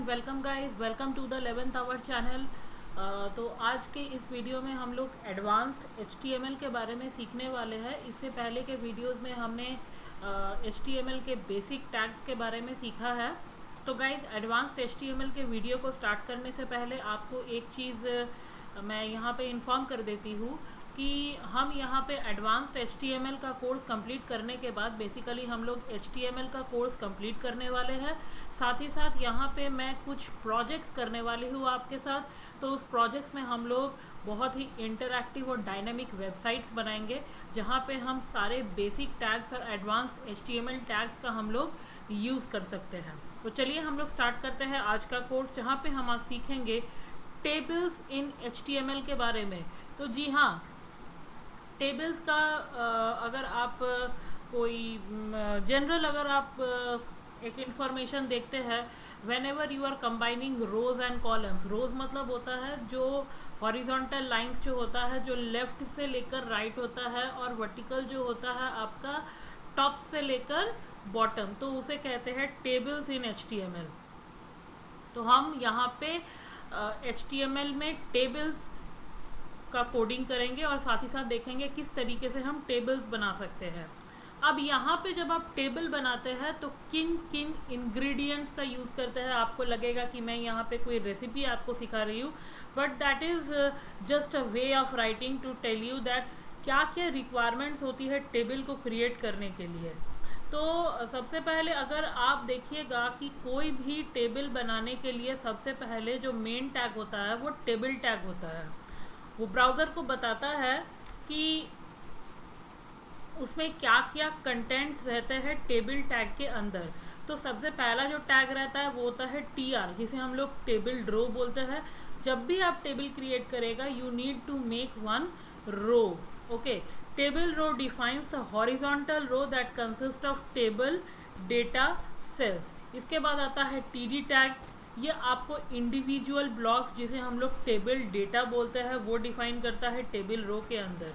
Welcome guys, welcome to the 11th hour channel. तो आज के इस वीडियो में हम लोग एडवांस्ड HTML के बारे में सीखने वाले हैं। इससे पहले के वीडियोस में हमने HTML के बेसिक टैग्स के बारे में सीखा है। तो गाइस, एडवांस्ड HTML के वीडियो को स्टार्ट करने से पहले आपको एक चीज़ मैं यहाँ पे इन्फॉर्म कर देती हूँ कि हम यहाँ पे एडवांस्ड HTML का कोर्स कंप्लीट करने के बाद बेसिकली हम लोग HTML का कोर्स कंप्लीट करने वाले हैं। साथ ही साथ यहाँ पे मैं कुछ प्रोजेक्ट्स करने वाली हूँ आपके साथ। तो उस प्रोजेक्ट्स में हम लोग बहुत ही इंटरैक्टिव और डायनामिक वेबसाइट्स बनाएंगे, जहाँ पे हम सारे बेसिक टैग्स और एडवांस्ड HTML टैग्स का हम लोग यूज़ कर सकते हैं। तो चलिए हम लोग स्टार्ट करते हैं आज का कोर्स, जहाँ पे हम आज सीखेंगे टेबल्स इन HTML के बारे में। तो जी हाँ, टेबल्स का अगर आप कोई जनरल अगर आप एक इंफॉर्मेशन देखते हैं, whenever you are combining rows and columns. Rows मतलब होता है जो हॉरिजॉन्टल लाइंस जो होता है, जो लेफ्ट से लेकर राइट होता है, और वर्टिकल जो होता है आपका टॉप से लेकर बॉटम, तो उसे कहते हैं टेबल्स इन HTML। तो हम यहाँ पे HTML में टेबल्स का कोडिंग करेंगे और साथ ही साथ देखेंगे किस तरीके से हम टेबल्स बना सकते हैं। अब यहाँ पे जब आप टेबल बनाते हैं तो किन किन इंग्रेडिएंट्स का यूज़ करते हैं। आपको लगेगा कि मैं यहाँ पे कोई रेसिपी आपको सिखा रही हूँ, but that is just a way of writing to tell you that क्या क्या रिक्वायरमेंट्स होती है टेबल को क्रिएट करने के लिए। तो सबसे पहले अगर आप देखिएगा कि कोई भी टेबल बनाने के लिए सबसे पहले जो मेन टैग होता है वो टेबल टैग होता है। वो ब्राउज़र को बताता है कि उसमें क्या क्या कंटेंट्स रहते हैं टेबल टैग के अंदर। तो सबसे पहला जो टैग रहता है वो होता है TR, जिसे हम लोग टेबल रो बोलते हैं। जब भी आप टेबल क्रिएट करेगा you need to make one row. Okay, table row defines the horizontal row that consist of table data cells. इसके बाद आता है TD टैग। ये आपको इंडिविजुअल ब्लॉक्स, जिसे हम लोग टेबल डेटा बोलते हैं, वो डिफाइन करता है टेबल रो के अंदर।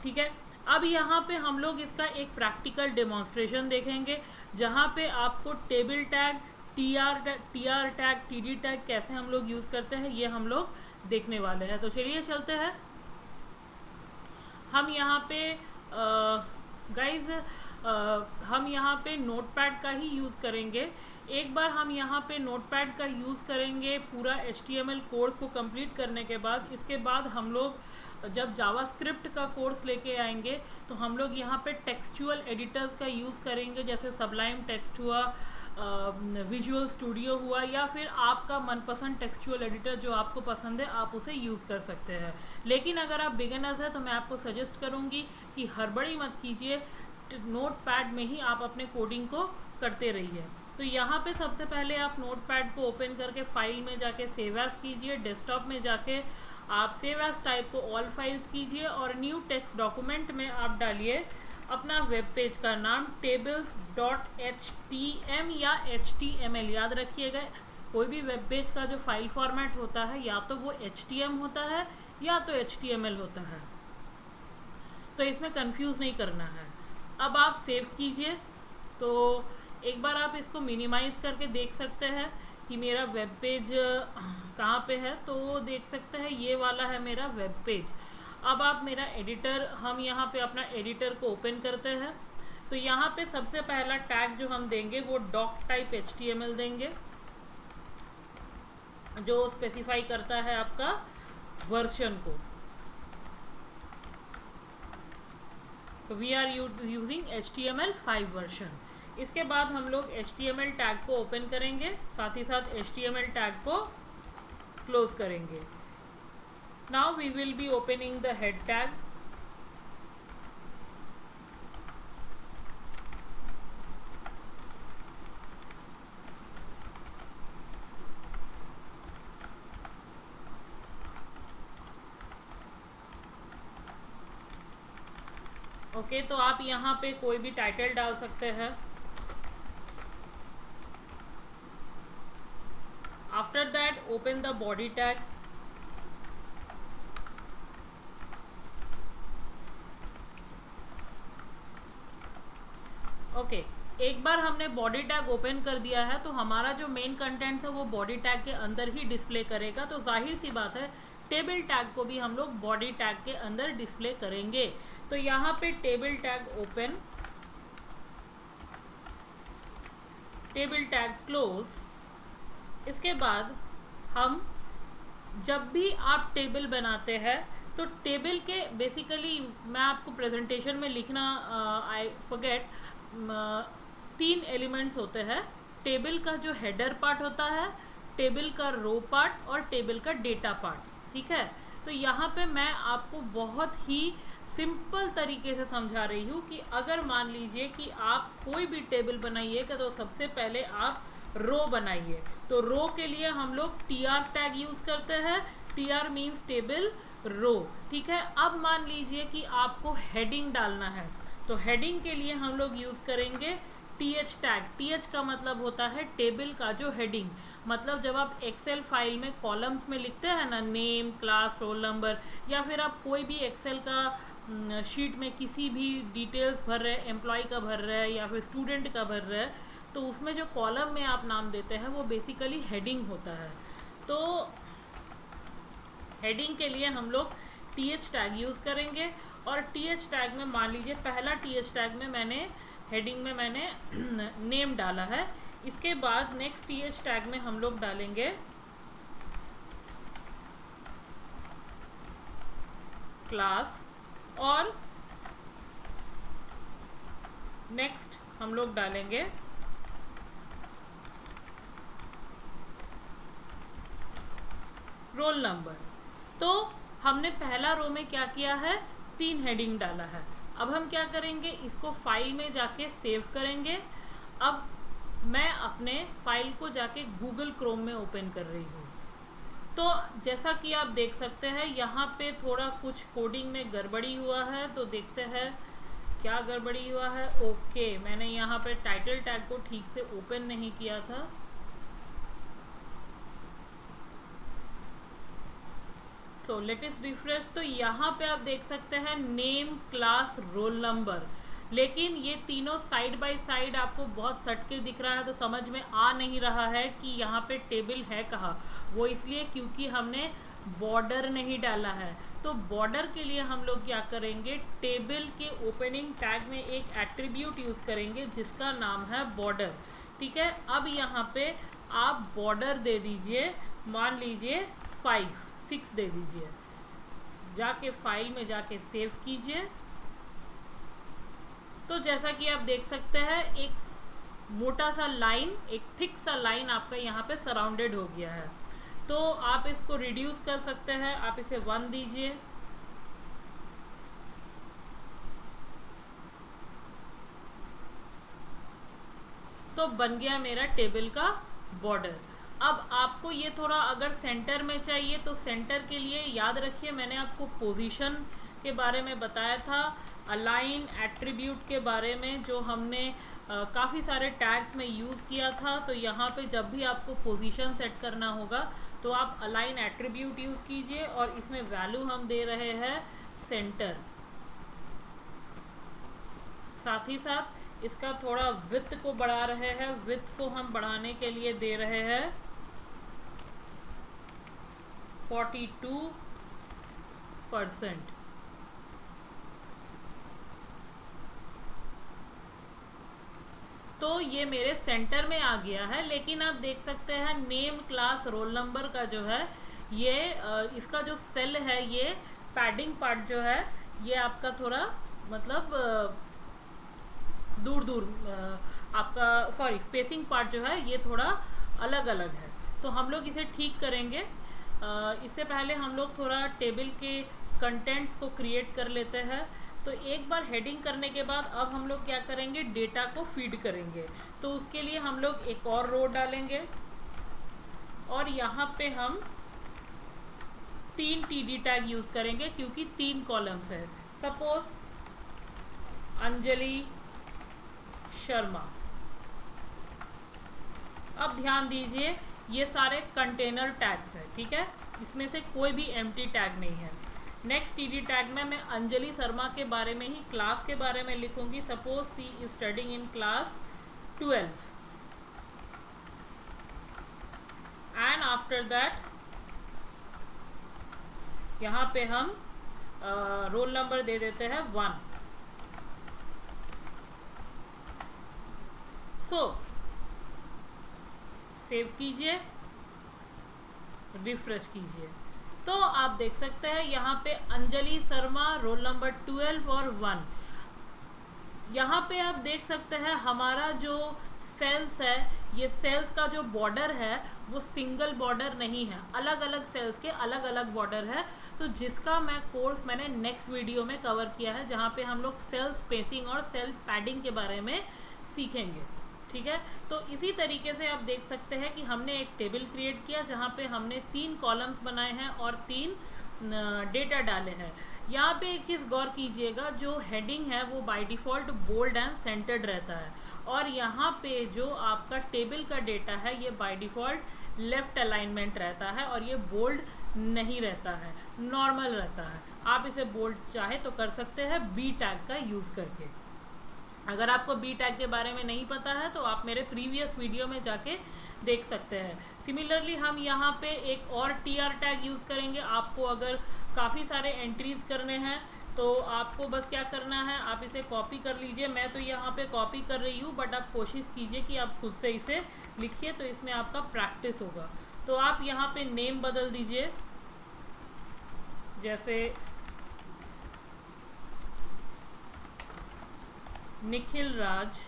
ठीक है, अब यहाँ पे हम लोग इसका एक प्रैक्टिकल डेमोन्स्ट्रेशन देखेंगे, जहाँ पे आपको table tag, TR tag, TD tag कैसे हम लोग यूज़ करते हैं ये हम लोग देखने वाले हैं। तो चलिए चलते हैं। हम यहाँ पे गाइज हम यहाँ पे नोटपैड का ही यूज़ करेंगे। एक बार हम यहाँ पे नोटपैड का यूज़ करेंगे पूरा HTML कोर्स को कंप्लीट करने के बाद। इसके बाद हम लोग जब जावास्क्रिप्ट का कोर्स लेके आएंगे तो हम लोग यहाँ पे टेक्सचुअल एडिटर्स का यूज़ करेंगे, जैसे सबलाइम टेक्स्ट हुआ, विजुअल स्टूडियो हुआ, या फिर आपका मनपसंद टेक्सचुअल एडिटर जो आपको पसंद है आप उसे यूज़ कर सकते हैं। लेकिन अगर आप बिगिनर्स हैं तो मैं आपको सजेस्ट करूँगी कि हड़बड़ी मत कीजिए, नोटपैड में ही आप अपने कोडिंग को करते रहिए। तो यहाँ पे सबसे पहले आप नोटपैड को ओपन करके फाइल में जाके सेव एज कीजिए। डेस्कटॉप में जाके आप सेव एज टाइप को ऑल फाइल्स कीजिए और न्यू टेक्स्ट डॉक्यूमेंट में आप डालिए अपना वेब पेज का नाम tables.htm या HTML। याद रखिएगा, कोई भी वेब पेज का जो फाइल फॉर्मेट होता है या तो वो HTML होता है या तो HTML होता है, तो इसमें कंफ्यूज नहीं करना है। अब आप सेव कीजिए। तो एक बार आप इसको मिनिमाइज करके देख सकते हैं कि मेरा वेब पेज कहाँ पे है। तो देख सकते हैं ये वाला है मेरा वेब पेज। अब आप मेरा एडिटर, हम यहाँ पे अपना एडिटर को ओपन करते हैं। तो यहाँ पे सबसे पहला टैग जो हम देंगे वो डॉक टाइप HTML देंगे, जो स्पेसिफाई करता है आपका वर्जन को। तो we are using HTML5 version. इसके बाद हम लोग HTML टैग को ओपन करेंगे, साथ ही साथ HTML टैग को क्लोज करेंगे। Now we will be opening the head tag. Okay, तो आप यहाँ पे कोई भी टाइटल डाल सकते हैं। After that open the body tag. Okay, एक बार हमने बॉडी टैग ओपन कर दिया है तो हमारा जो मेन कंटेंट्स है वो बॉडी टैग के अंदर ही डिस्प्ले करेगा। तो जाहिर सी बात है टेबल टैग को भी हम लोग बॉडी टैग के अंदर डिस्प्ले करेंगे। तो यहाँ पे table tag open, table tag close. इसके बाद हम जब भी आप टेबल बनाते हैं तो टेबल के बेसिकली मैं आपको प्रेजेंटेशन में लिखना आई फॉरगेट, 3 एलिमेंट्स होते हैं। टेबल का जो हेडर पार्ट होता है, टेबल का रो पार्ट और टेबल का डेटा पार्ट। ठीक है, तो यहाँ पे मैं आपको बहुत ही सिंपल तरीके से समझा रही हूँ कि अगर मान लीजिए कि आप कोई भी टेबल बनाइएगा तो सबसे पहले आप रो बनाइए। तो रो के लिए हम लोग tr टैग यूज़ करते हैं। tr means table row. ठीक है, अब मान लीजिए कि आपको हेडिंग डालना है तो हेडिंग के लिए हम लोग यूज़ करेंगे th टैग। th का मतलब होता है टेबल का जो हेडिंग, मतलब जब आप एक्सेल फाइल में कॉलम्स में लिखते हैं ना, नेम, क्लास, रोल नंबर, या फिर आप कोई भी एक्सेल का शीट में किसी भी डिटेल्स भर रहे हैं, एम्प्लॉय का भर रहे हैं या फिर स्टूडेंट का भर रहे हैं, तो उसमें जो कॉलम में आप नाम देते हैं वो बेसिकली हेडिंग होता है। तो हेडिंग के लिए हम लोग th टैग यूज़ करेंगे और th टैग में मान लीजिए पहला th टैग में मैंने हेडिंग में मैंने नेम डाला है। इसके बाद नेक्स्ट th टैग में हम लोग डालेंगे क्लास और नेक्स्ट हम लोग डालेंगे रोल नंबर। तो हमने पहला रो में क्या किया है, 3 हेडिंग डाला है। अब हम क्या करेंगे, इसको फाइल में जाके सेव करेंगे। अब मैं अपने फाइल को जाके गूगल क्रोम में ओपन कर रही हूँ। तो जैसा कि आप देख सकते हैं यहाँ पे थोड़ा कुछ कोडिंग में गड़बड़ी हुआ है, तो देखते हैं क्या गड़बड़ी हुआ है। ओके, मैंने यहाँ पे टाइटल टैग को ठीक से ओपन नहीं किया था। So let us refresh. तो यहाँ पे आप देख सकते हैं नेम, क्लास, रोल नंबर, लेकिन ये तीनों साइड बाय साइड आपको बहुत सटके दिख रहा है तो समझ में आ नहीं रहा है कि यहाँ पे टेबल है कहाँ। वो इसलिए क्योंकि हमने बॉर्डर नहीं डाला है। तो बॉर्डर के लिए हम लोग क्या करेंगे, टेबल के ओपनिंग टैग में एक एट्रीब्यूट यूज़ करेंगे जिसका नाम है बॉर्डर। ठीक है, अब यहाँ पे आप बॉर्डर दे दीजिए, मान लीजिए 6 दे दीजिए। जाके फाइल में जाके सेव कीजिए। तो जैसा कि आप देख सकते हैं एक मोटा सा लाइन, एक थिक सा लाइन आपका यहाँ पे सराउंडेड हो गया है। तो आप इसको रिड्यूस कर सकते हैं, आप इसे 1 दीजिए। तो बन गया मेरा टेबल का बॉर्डर। अब आपको ये थोड़ा अगर सेंटर में चाहिए तो सेंटर के लिए याद रखिए मैंने आपको पोजीशन के बारे में बताया था, अलाइन एट्रीब्यूट के बारे में जो हमने काफ़ी सारे टैग्स में यूज़ किया था। तो यहाँ पे जब भी आपको पोजीशन सेट करना होगा तो आप अलाइन एट्रीब्यूट यूज़ कीजिए और इसमें वैल्यू हम दे रहे हैं सेंटर। साथ ही साथ इसका थोड़ा विड्थ को बढ़ा रहे हैं, विड्थ को हम बढ़ाने के लिए दे रहे हैं 42%। तो ये मेरे सेंटर में आ गया है। लेकिन आप देख सकते हैं नेम, क्लास, रोल नंबर का जो है ये इसका जो सेल है, ये पैडिंग पार्ट जो है ये आपका थोड़ा मतलब दूर दूर आपका स्पेसिंग पार्ट जो है ये थोड़ा अलग अलग है। तो हम लोग इसे ठीक करेंगे। इससे पहले हम लोग थोड़ा टेबल के कंटेंट्स को क्रिएट कर लेते हैं। तो एक बार हेडिंग करने के बाद अब हम लोग क्या करेंगे, डेटा को फीड करेंगे। तो उसके लिए हम लोग एक और रो डालेंगे और यहाँ पे हम 3 TD टैग यूज़ करेंगे क्योंकि 3 कॉलम्स है। सपोज अंजलि शर्मा। अब ध्यान दीजिए ये सारे कंटेनर टैग्स हैं, ठीक है, इसमें से कोई भी एम्प्टी टैग नहीं है। नेक्स्ट TD टैग में मैं अंजलि शर्मा के बारे में ही, क्लास के बारे में लिखूंगी। Suppose she is studying in class 12 and after that यहाँ पे हम रोल नंबर दे देते हैं 1। सो सेव कीजिए, रिफ्रेश कीजिए, तो आप देख सकते हैं यहाँ पे अंजलि शर्मा रोल नंबर 12 और 1। यहाँ पे आप देख सकते हैं हमारा जो सेल्स है, ये सेल्स का जो बॉर्डर है वो सिंगल बॉर्डर नहीं है, अलग अलग सेल्स के अलग अलग बॉर्डर है। तो जिसका कोर्स मैंने नेक्स्ट वीडियो में कवर किया है, जहाँ पे हम लोग सेल स्पेसिंग और सेल पैडिंग के बारे में सीखेंगे, ठीक है। तो इसी तरीके से आप देख सकते हैं कि हमने एक टेबल क्रिएट किया जहाँ पे हमने 3 कॉलम्स बनाए हैं और 3 डेटा डाले हैं। यहाँ पे एक चीज़ गौर कीजिएगा, जो हेडिंग है वो by default bold and centered रहता है, और यहाँ पे जो आपका टेबल का डेटा है ये बाय डिफ़ॉल्ट लेफ्ट अलाइनमेंट रहता है, और ये बोल्ड नहीं रहता है, नॉर्मल रहता है। आप इसे बोल्ड चाहे तो कर सकते हैं बी टैग का यूज़ करके। अगर आपको बी टैग के बारे में नहीं पता है तो आप मेरे प्रीवियस वीडियो में जाके देख सकते हैं। सिमिलरली हम यहाँ पे एक और टीआर टैग यूज़ करेंगे। आपको अगर काफ़ी सारे एंट्रीज करने हैं तो आपको बस क्या करना है, आप इसे कॉपी कर लीजिए। मैं तो यहाँ पे कॉपी कर रही हूँ, बट आप कोशिश कीजिए कि आप खुद से इसे लिखिए, तो इसमें आपका प्रैक्टिस होगा। तो आप यहाँ पे नेम बदल दीजिए, जैसे Nikhil Raj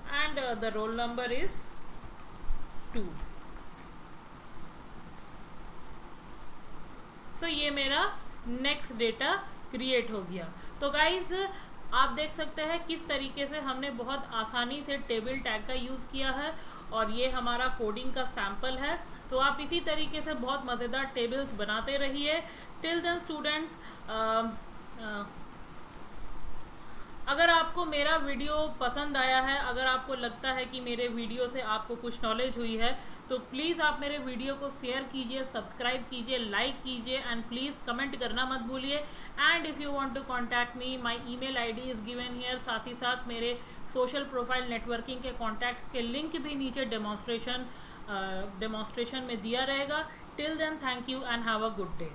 and the roll number is 2। So ये मेरा नेक्स्ट डेटा क्रिएट हो गया। तो गाइज आप देख सकते हैं किस तरीके से हमने बहुत आसानी से टेबल टैग का यूज़ किया है, और ये हमारा कोडिंग का सैम्पल है। तो आप इसी तरीके से बहुत मज़ेदार टेबल्स बनाते रहिए। टिल देन स्टूडेंट्स, अगर आपको मेरा वीडियो पसंद आया है, अगर आपको लगता है कि मेरे वीडियो से आपको कुछ नॉलेज हुई है, तो प्लीज़ आप मेरे वीडियो को शेयर कीजिए, सब्सक्राइब कीजिए, लाइक कीजिए, एंड प्लीज़ कमेंट करना मत भूलिए। And if you want to contact me, my email ID is given here. साथ ही साथ मेरे सोशल प्रोफाइल नेटवर्किंग के कॉन्टैक्ट्स के लिंक भी नीचे डेमोन्स्ट्रेशन में दिया रहेगा। Till then, thank you and have a good day.